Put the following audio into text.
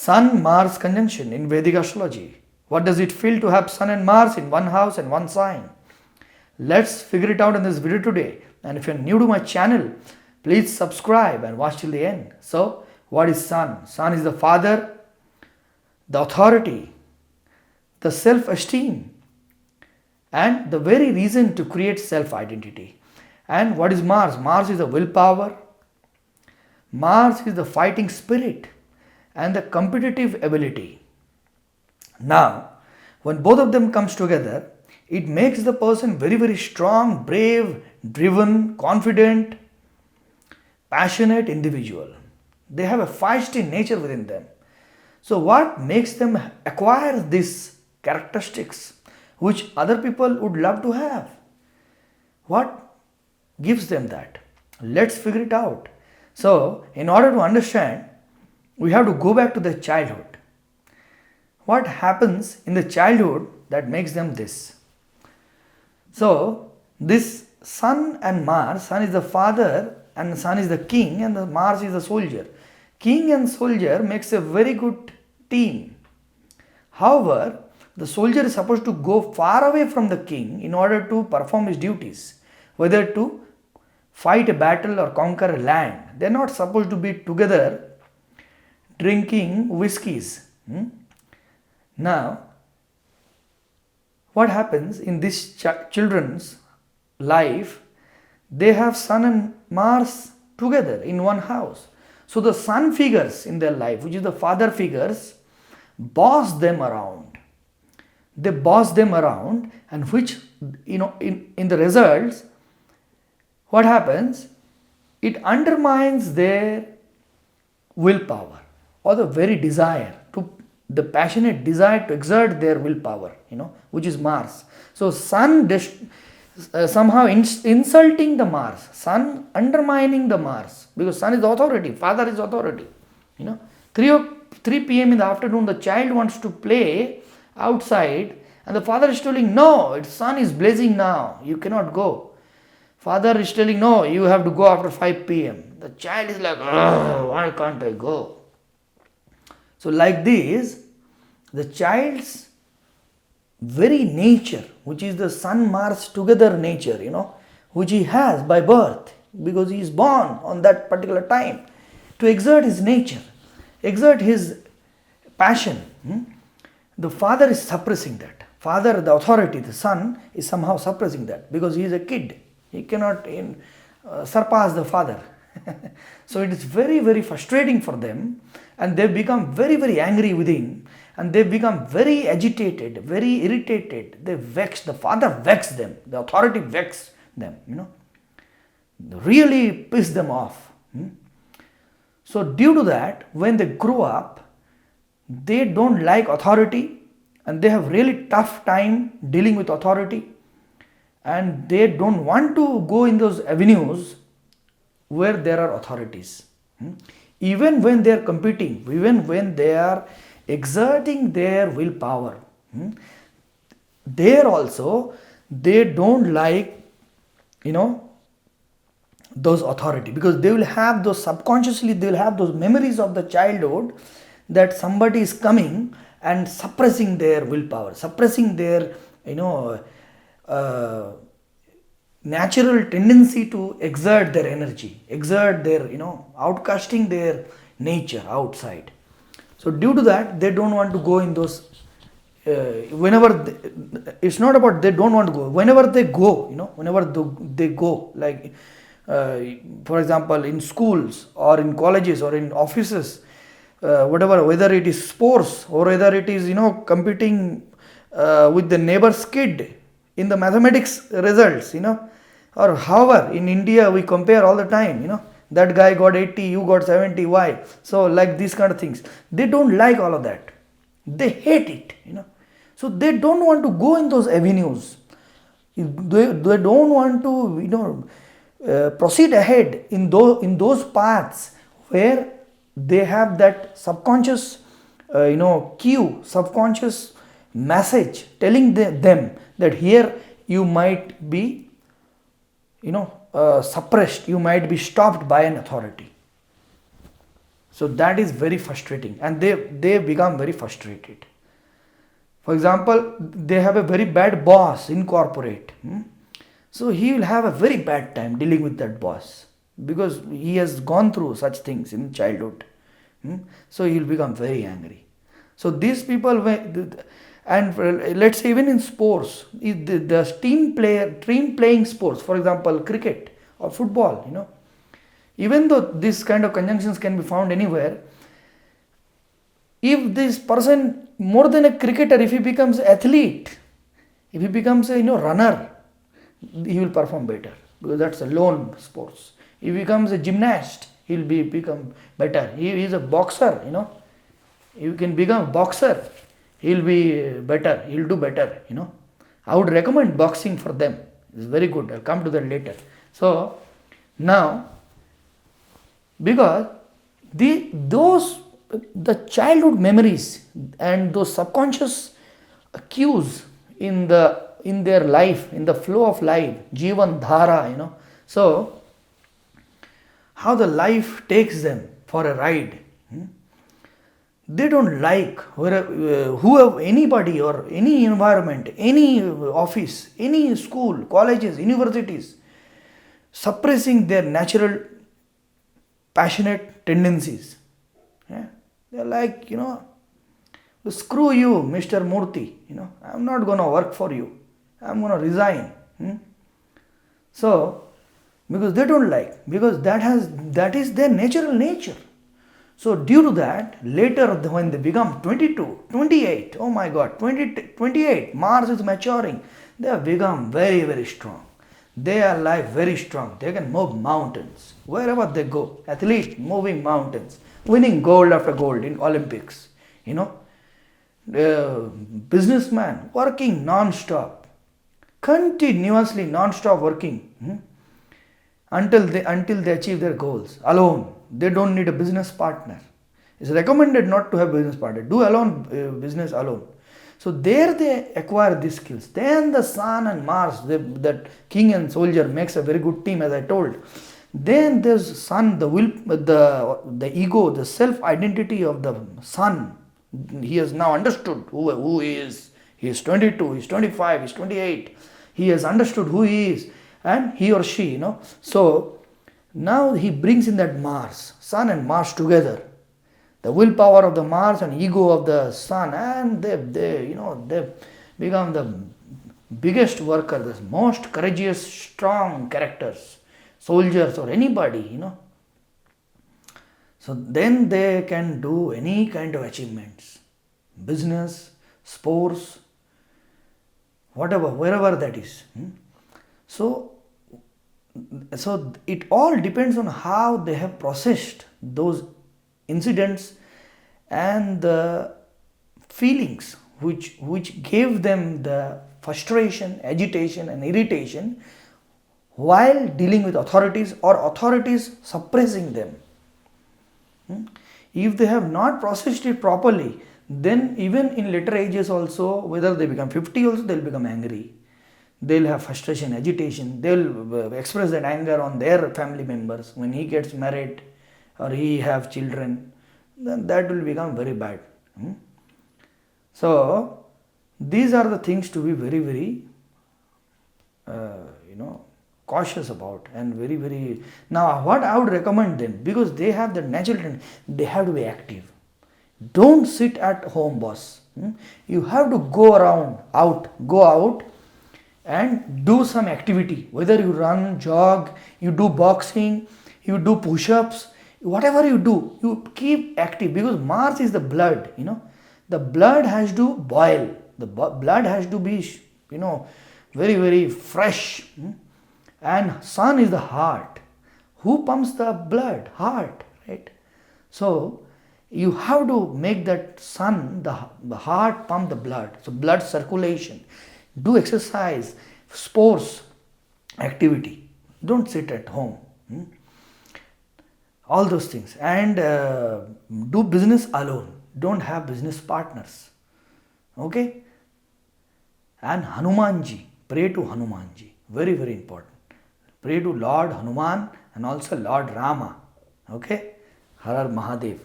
Sun Mars conjunction in Vedic astrology. What does it feel to have Sun and Mars in one house and one sign? Let's figure it out in this video today. And if you're new to my channel, please subscribe and watch till the end. So, what is Sun? Sun is the father, the authority, the self-esteem, and the very reason to create self-identity. And what is Mars? Mars is the willpower. Mars is the fighting spirit and the competitive ability. Now, when both of them comes together, it makes the person very, very strong, brave, driven, confident, passionate individual. They have a feisty nature within them. So what makes them acquire these characteristics which other people would love to have? What gives them that? Let's figure it out. So, in order to understand, we have to go back to their childhood. What happens in the childhood that makes them this? So, this Sun and Mars, Sun is the father and Sun is the king and the Mars is the soldier. King and soldier makes a very good team. However, the soldier is supposed to go far away from the king in order to perform his duties, whether to fight a battle or conquer a land. They are not supposed to be together drinking whiskies. Now, what happens in this children's life? They have Sun and Mars together in one house. So the Sun figures in their life, which is the father figures, boss them around. They boss them around, and which, in the results, what happens? It undermines their willpower or the very desire to, the passionate desire to exert their willpower, which is Mars. So Sun somehow insulting the Mars, Sun undermining the Mars, because Sun is the authority, father is authority. 3 p.m. in the afternoon, the child wants to play outside, and the father is telling, no, its sun is blazing now, you cannot go. Father is telling, no, you have to go after 5 p.m. The child is like, oh, why can't I go? So like this, the child's very nature, which is the Sun Mars together nature, which he has by birth, because he is born on that particular time, to exert his nature, exert his passion. The father is suppressing that. Father, the authority, the son, is somehow suppressing that because he is a kid. He cannot surpass the father. So it is very, very frustrating for them, and they become very, very angry within, and they become very agitated, very irritated. They vex. The father vexes them. The authority vexes them. Really piss them off. So due to that, when they grow up, they don't like authority, and they have really tough time dealing with authority, and they don't want to go in those avenues where there are authorities. Even when they are competing, even when they are exerting their willpower, there also they don't like those authority, because they will have those subconsciously, they will have those memories of the childhood that somebody is coming and suppressing their willpower, suppressing their natural tendency to exert their energy, exert their outcasting their nature outside. So due to that, they don't want to go in those it's not about they don't want to go. Whenever they go, they go, like for example in schools or in colleges or in offices, whatever, whether it is sports or whether it is competing with the neighbor's kid in the mathematics results, or however, in India we compare all the time, that guy got 80, you got 70, why? So like these kind of things, they don't like all of that. They hate it, So they don't want to go in those avenues. They don't want to, proceed ahead in those paths where they have that subconscious, cue, subconscious message telling them that here you might be, suppressed, you might be stopped by an authority. So that is very frustrating, and they become very frustrated. For example, they have a very bad boss in corporate. So he will have a very bad time dealing with that boss because he has gone through such things in childhood. So he will become very angry. So these people, and let's say even in sports, the team playing sports, for example, cricket or football, even though this kind of conjunctions can be found anywhere, if this person, more than a cricketer, if he becomes athlete, if he becomes a runner, he will perform better because that's a lone sports. If he becomes a gymnast, he will become better. He is a boxer, you can become a boxer, he will be better, he will do better, I would recommend boxing for them. It's very good. I'll come to that later. So now, because the childhood memories and those subconscious cues in their life, in the flow of life, jivan dhara, so how the life takes them for a ride. They don't like whoever, anybody or any environment, any office, any school, colleges, universities, suppressing their natural passionate tendencies. They're like, screw you, Mr. Murthy, I'm not going to work for you, I'm going to resign. So, because they don't like, because that is their natural nature. So due to that, later when they become 22, 28, oh my God, 28, Mars is maturing, they have become very, very strong. They are like very strong. They can move mountains wherever they go. Athlete moving mountains, winning gold after gold in Olympics. Businessman working non-stop, continuously non-stop working until they achieve their goals alone. They don't need a business partner. It's recommended not to have business partner. Do business alone. So there they acquire these skills. Then the Sun and Mars, that king and soldier makes a very good team, as I told. Then there's Sun, the will, the ego, the self-identity of the Sun. He has now understood who he is. He is 22, he is 25, he is 28. He has understood who he is, and he or she, So now he brings in that Mars, Sun and Mars together. The willpower of the Mars and ego of the Sun, and they become the biggest worker, the most courageous, strong characters, soldiers or anybody, So then they can do any kind of achievements, business, sports, whatever, wherever that is. So it all depends on how they have processed those incidents and the feelings which gave them the frustration, agitation and irritation while dealing with authorities or authorities suppressing them. If they have not processed it properly, then even in later ages also, whether they become 50 also, they'll become angry. They'll have frustration, agitation. They'll express that anger on their family members. When he gets married or he have children, then that will become very bad. So these are the things to be very, very cautious about, and very, very. Now what I would recommend them, because they have the natural tendency, they have to be active. Don't sit at home, boss. You have to go out and do some activity. Whether you run, jog, you do boxing, you do push-ups, whatever you do, you keep active, because Mars is the blood, The blood has to boil. The blood has to be, very, very fresh. And Sun is the heart. Who pumps the blood? Heart, right? So you have to make that Sun, the heart, pump the blood. So blood circulation. Do exercise, sports, activity. Don't sit at home. All those things. And do business alone. Don't have business partners. Okay? And Hanumanji. Pray to Hanumanji. Very, very important. Pray to Lord Hanuman and also Lord Rama. Okay? Har Har Mahadev.